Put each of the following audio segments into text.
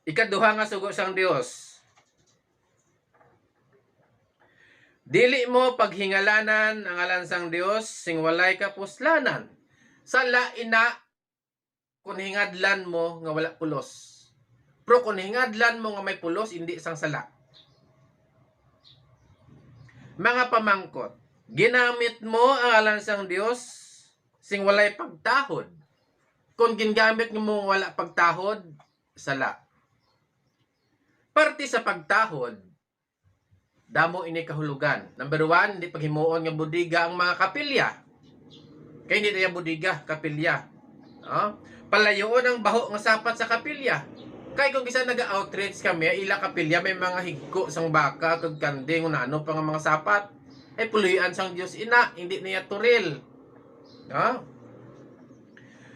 Ikaduha nga sugo sang Dios. Dili mo paghingalanan ang ngalan sang Dios sing walay kapuslanan. Sala ina kung hingadlan mo nga wala pulos. Pero kung hingadlan mo nga may pulos, hindi sang sala. Mga pamangkot, ginamit mo ang ngalan sang Dios sing walay pagtahod. Kung gingamit mo wala pagtahod, sala. Parte sa pagtahod, damo ini kahulugan. Number 1, hindi paghimuon nga budiga ang mga kapilya. Kaya hindi tayo budiga, kapilya. Palayoon ang baho nga sapat sa kapilya. Kaya kung isa nag-outreach kami, ila kapilya, may mga higko sang baka, kag kanding, ano pa nga mga sapat. Ay puluyan sang Diyos ina, hindi niya turil.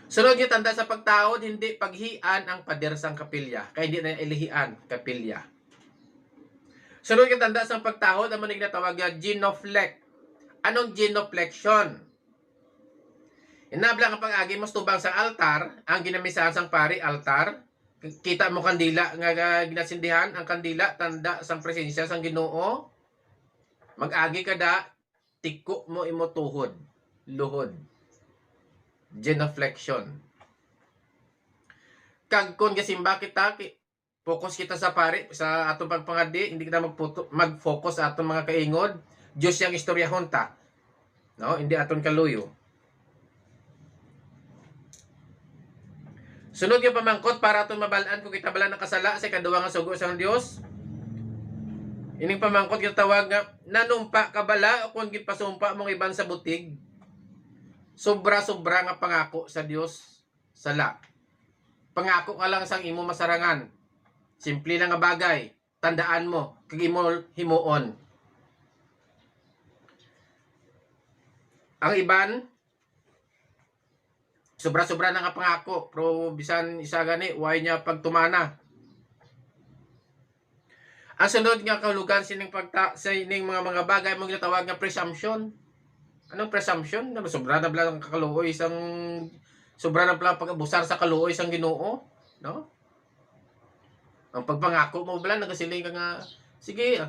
Sunod yung tanda sa pagtahod, hindi paghian ang pader sang kapilya. Kaya hindi na ilihian kapilya. Sunod yung tanda sa pagtahod, ang manig na tawag yung genuflect. Anong genuflection? Inabla ang pag-agi mo tubang sa altar, ang ginamisahan sang pari, altar. Kita mo kandila nga ginasindihan, ang kandila, tanda sang presensya sang Ginoo. Mag-agi ka da, tiko mo imo tuhod, luhod. Genuflection. Kag kung gasimba kita, focus kita sa pari, sa atong pagpangadi, hindi kita mag-focus sa atong mga kaingod. Diyos yung istoryahon ta. No? Hindi atong kaluyo. Sunod yung pamangkot para atong mabalaan kung kita bala nakasala sa kaduwa nga sugo sa Dios. Ining pamangkot yung tawag nga, nanumpa ka bala o kung gipasumpa mong iban sa butig. Sobra-sobra nga pangako sa Dios, sala. Pangako nga lang sang imo masarangan. Simple lang nga bagay. Tandaan mo, kag imo himuon. Ang iban, sobra-sobra na nga pangako. Pero bisan isa gani, way niya pagtumana. Ang sunod nga kahulugan sa ining mga bagay mong ginatawag nga presumption. Anong presumption? Sobra na bala ang kakaluoy sobra na bala pag-abusar sa kaluoy sang Ginoo, no? Ang pagpangako mo bala nagasiling ka nga sige,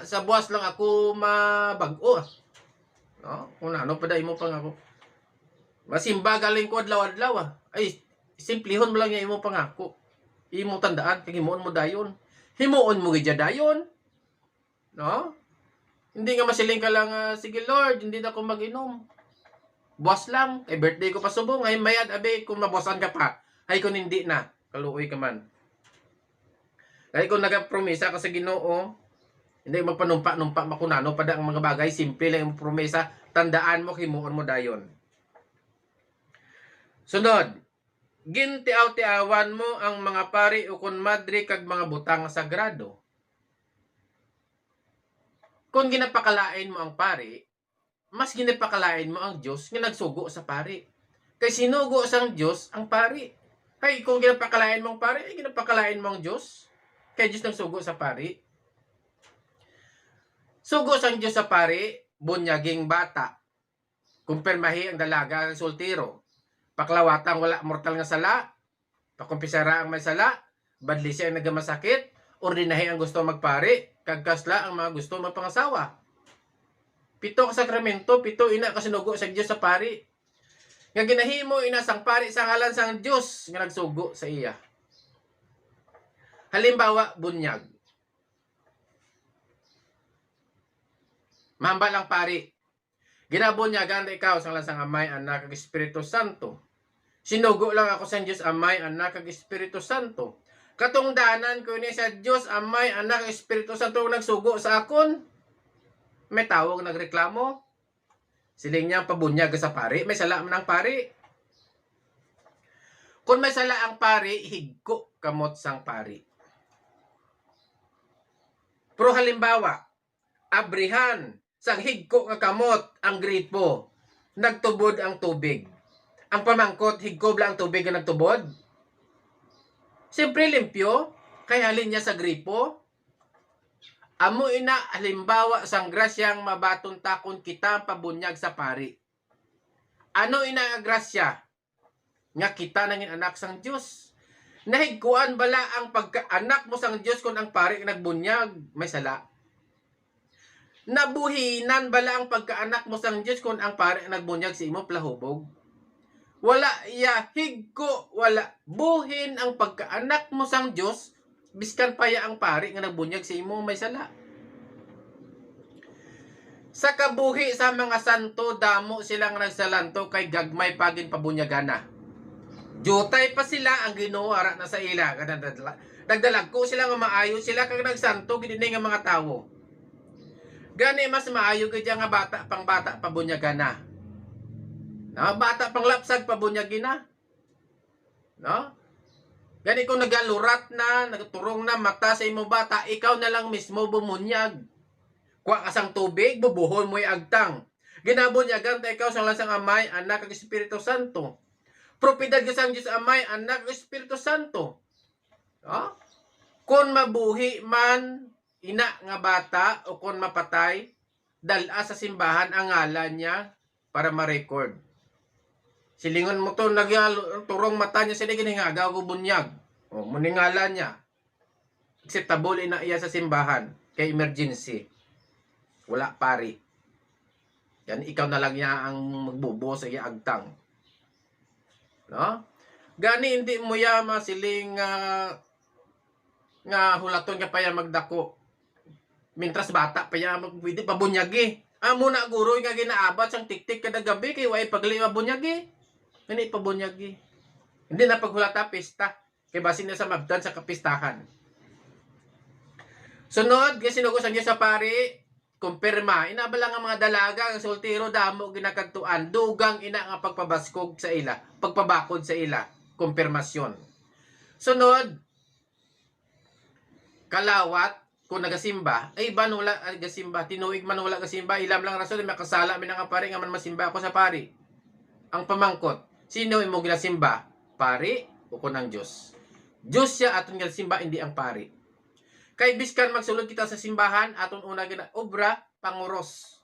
sa buwas lang ako mabag-o. No? Kung ano pa dai mo pangako. Masimba galing ko adlaw-adlaw. Ay simplihon mo lang yung imo pangako. Imo tandaan kay himuon mo dayon. Himuon mo gid dayon. No? Hindi nga masiling ka lang, sige Lord, hindi na ako mag-inom. Buwas lang, kay birthday ko pa subong, ay mayad, abe, kung mabuwasan ka pa. Ay kung hindi na, kaluoy ka man. Kaya kung nag-promesa ka sa Ginoo, hindi magpanumpa-numpa makunano, pada ang mga bagay, simple lang yung promesa, tandaan mo, himuon mo dayon. Sunod, gintiaw-tiawan mo ang mga pari o kun madri kag mga butang sagrado. Kung ginapakalain mo ang pari, mas ginapakalain mo ang Diyos nga nagsugo sa pari. Kay sinugo sang Diyos ang pari. Kay kung ginapakalain mo ang pari, ay ginapakalain mo ang Diyos. Kay Diyos nagsugo sa pari. Sugo sang Diyos sa pari, bunyaging bata. Kumpirmahi ang dalaga ng sultiro. Paklawatang wala mortal nga sala. Pakumpisara ang may sala. Badli siya ang nagamasakit. Ordinahi ang gusto magpari. Kagkasla ang mga gusto magpangasawa. 7 ka sakramento, 7 ina kasinugo sa Dios sa pari. Nga ginahimo ina sang pari sa ngalan sang Dios nga nagsugo sa iya. Halimbawa, bunyag. Mahambal ang pari. Ginabunyagan na ikaw sa ngalan sang Amay, Anak, kag Espiritu Santo. Sinugo lang ako sa Dios Amay, Anak, kag Espiritu Santo. Katungdanan ko ni sa Dios Amay, Anak, Espiritu Santo nagsugo sa akon. May tawag nagreklamo. Siling niya pabunyag sa pari. May sala man ang pari. Kung may sala ang pari, higko kamot sang pari. Pero halimbawa, abrihan, sang higko nga kamot ang gripo, nagtubod ang tubig. Ang pamangkot, higko bla ang tubig nga nagtubod. Siyempre limpyo, kaya halin niya sa gripo. Amo ina halimbawa sang grasyang mabaton takon kita pabunyag sa pari. Ano ina ang grasya? Nga kita nangin anak sang Dios. Nahigkuan bala ang pagkaanak mo sang Dios kun ang pari nagbunyag, may sala. Nabuhinan bala ang pagkaanak mo sang Dios kun ang pari nagbunyag sa imo plahubog. Wala ya higko, wala buhin ang pagkaanak mo sang Dios biskan pa ya ang pari nga nagbunyag sa imo, may sala. Sa kabuhi sa mga santo, damo silang nagsalanto kay gagmay pagin pabunyagana. Jutay pa sila ang Ginoo ara na sa ila. Nagdalag ko sila nga maayo sila kag nagsanto gid nga mga tawo. Gani mas maayo gid nga bata pang bata pabunyagana. No, bata pang lapsag pabunyagina. No? Gani kung nagalurat na, nagturong na mata sa imo bata, ikaw na lang mismo bumunyag. Kuha ka sang tubig, bubuhon mo agtang. Ginabunyagan ta ikaw sang lasang Amay, Anak ug Espiritu Santo. Propedad ka sang Dios Amay, Anak ug Espiritu Santo. No? Kung mabuhi man ina nga bata o kung mapatay, dala sa simbahan ang ngalan niya para ma-record. Silingon mo to, turong mata niya sila giningagaw ko bunyag. O, muningalan niya. Acceptable na iya sa simbahan. Kay emergency. Wala pari. Yan, ikaw na lang niya ang magbubuo sa iya agtang. No? Gani hindi mo ya masiling nga hulaton ka pa ya magdako. Mintras bata pa ya pwede pabunyagi. Muna guro nga ginaabat sang tiktik kada gabi kay way paglima bunyagi. Hindi pabunyagi. Hindi na paghulata pista. Kay basin na sa mabdan sa kapistahan. Sunod, kasi sinugos ang Diyos sa pari, kumpirma. Inabala nga mga dalaga, ang soltero, damo, ginakadtuan. Dugang ina nga pagpabaskog sa ila. Pagpabakod sa ila. Kumpirmasyon. Sunod, kalawat, kung nagasimba, ay ba wala nagasimba? Tinuig man wala nagasimba, ilam lang rason, makasala min nga pari, nga man masimba ako sa pari. Ang pamangkot, sino imo ginasimba? Pari o kunang Diyos? Diyos siya aton ginasimba, hindi ang pari. Kay biskan magsulod kita sa simbahan, aton una obra, panguros.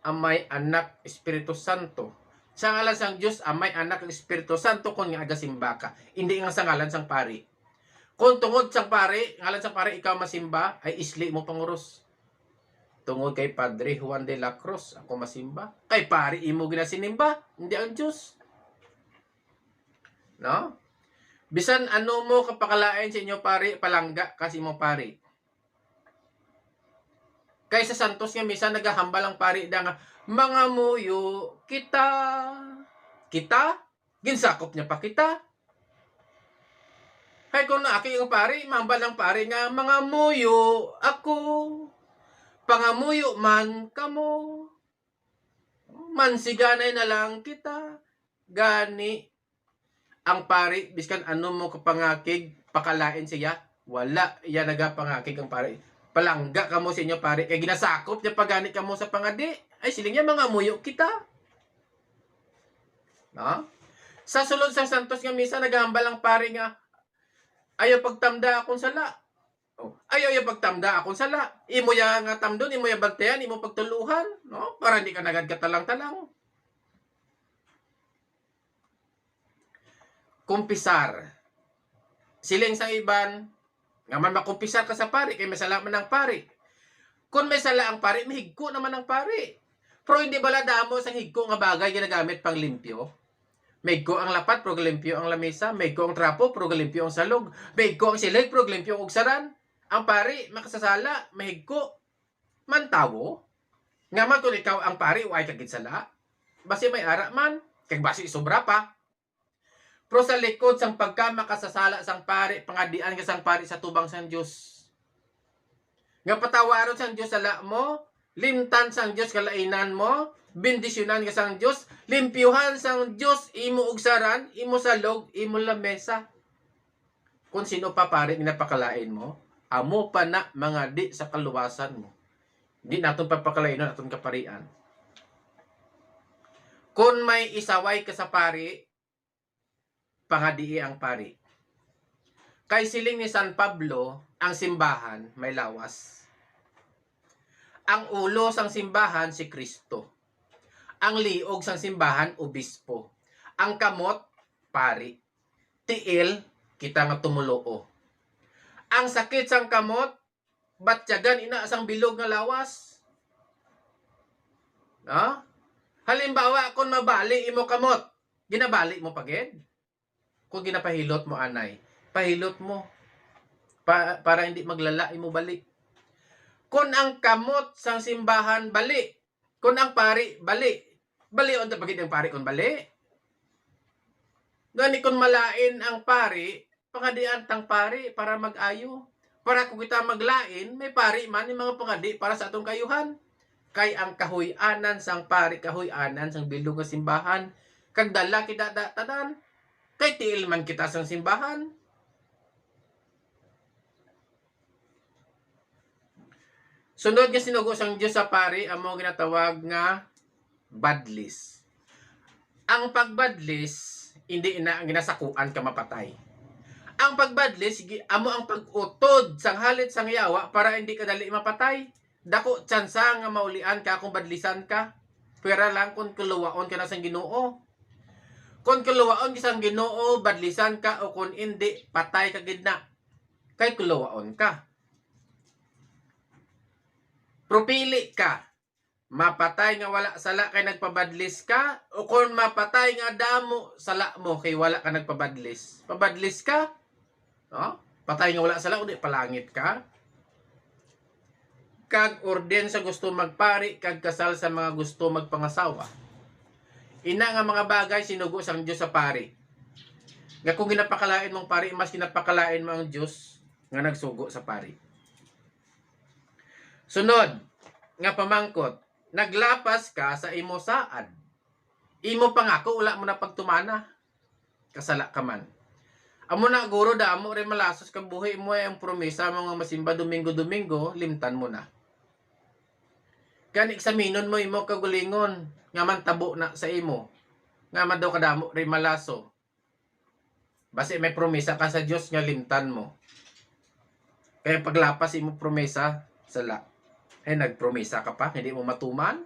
Amay, Anak, Espiritu Santo. Sa ngalan sang Diyos, Amay, Anak, Espiritu Santo, kung nga agasimba ka. Hindi nga sa ngalan sang pari. Kung tungod sang pari, ngalan sang pari, ikaw masimba, ay isli mo panguros. Tungod kay Padre Juan de la Cruz, ako masimba. Kay pari, imo ginasinimba, hindi ang Diyos. No? Bisan ano mo kapakalain sa inyo pari, palangga kasi mo pari. Kay sa Santos nga misa nagahambal ang pari da nga, mga muyo, kita, ginsakop niya pa kita. Kay kung naaki yung pari, mahambal ang pari nga, mga muyo, ako, pangamuyo man kamo, mansiganay na lang kita, gani, ang pari, biskan ano mo kapangakig, pakalain siya, wala, yan nagapangakig ang pari. Palangga ka mo sa inyo pari, kaya ginasakop niya pagani ka mo sa pangadi, ay siling niya mga muyo kita. No? Sa sulod sa Santos nga misa, naghambal ang pari nga, ayaw pagtamda akong sala. Ayaw pagtamda akong sala. Imo ya nga tamdon, imo ya bagtayan, imo pagtuluhan, no? Para hindi ka nagad katalang-talang. Kumpisar. Siling sa iban, nga man makumpisar ka sa pari, kay may sala man ang pari. Kung may sala ang pari, may higko naman ang pari. Pero hindi bala damo sa higko nga bagay ginagamit pang limpyo. May higko ang lapat, pero limpyo ang lamesa. May higko ang trapo, pero limpyo ang salog. May higko ang silig, pero limpyo ang ugsaran. Ang pari, makasasala, may higko. Mantawo. Nga man kung ikaw ang pari, uay kagit sala. Basi may ara man, kag basi sobra pa. Pero sa likod sang pagka makasasala sang pari, pangadian ka sang pari sa tubang sang Diyos. Nga patawaron sang Diyos sala mo, limtan sang Diyos kalainan mo, bendisyonan ka sang Diyos, limpyuhan sang Diyos, imo ugsaran, imo salog, imo lamesa. Kung sino pa pari ginapakalain mo, amo pa na mga di sa kaluwasan mo. Di naton papakalain na naton kaparian. Kung may isaway ka sa pari, pangadii ang pari. Kay siling ni San Pablo, ang simbahan may lawas. Ang ulo sang simbahan si Kristo. Ang liog sang simbahan obispo. Ang kamot pari. Tiil kita nga tumuloo. Ang sakit sang kamot, batyagan ina asang bilog nga lawas. No? Halimbawa, kung mabali imo kamot, ginabali mo pagid? Kung ginapahilot mo anay, pahilot mo. Para hindi maglala imo bali. Kung ang kamot sang simbahan, bali. Kung ang pari, bali. Bali on pagid ang pari kung bali. Gani kung malain ang pari, pangadian tang pari para mag-ayo. Para kung kita maglain, may pari man yung mga pangadi para sa atong kayuhan. Kay ang kahuy-anan sang pari, kahuy-anan sang bilog nga simbahan, kag dala kita tadan, kay tiil man kita sang simbahan. Sunod nga sinugo sang Dios sa pari, amo ginatawag nga badlis. Ang pagbadlis, hindi ina ang ginasakuan ka mapatay. Ang pagbadlis, amo ang pag-utod sang halit sang yawa para hindi ka dali mapatay. Dako tsansa nga maulian ka kung badlisan ka. Pwera lang kung kuluwaon ka na sang Ginoo. Kung kuluwaon ka sang Ginoo, badlisan ka o kung hindi, patay ka gidna. Kay kuluwaon ka. Propili ka. Mapatay nga wala sala kay nagpabadlis ka o kung mapatay nga damo sala mo kay wala ka nagpabadlis. Pabadlis ka? No? Patay nga wala sala kundi palangit ka. Kag orden sa gusto magpari, kag kasal sa mga gusto magpangasawa. Ina nga mga bagay sinugo sang Dios sa pari. Nga kung ginapakalain mong pari, mas ginapakalain mo ang Dios nga nagsugo sa pari. Sunod, nga pamangkot, naglapas ka sa imo saad. Imo pangako, wala mo na pagtumana. Kasala ka man. Amo na guro damo rin malasos kang buhay mo ay ang promesa mga masimba Domingo-Domingo, limtan mo na. Kan eksaminon mo imo kagulingon nga man tabo na sa imo. Nga man daw kadamo rin malaso. Basi may promesa ka sa Dios nga limtan mo. Kaya paglapas imo promesa, sala. Ay nagpromesa ka pa, hindi mo matuman.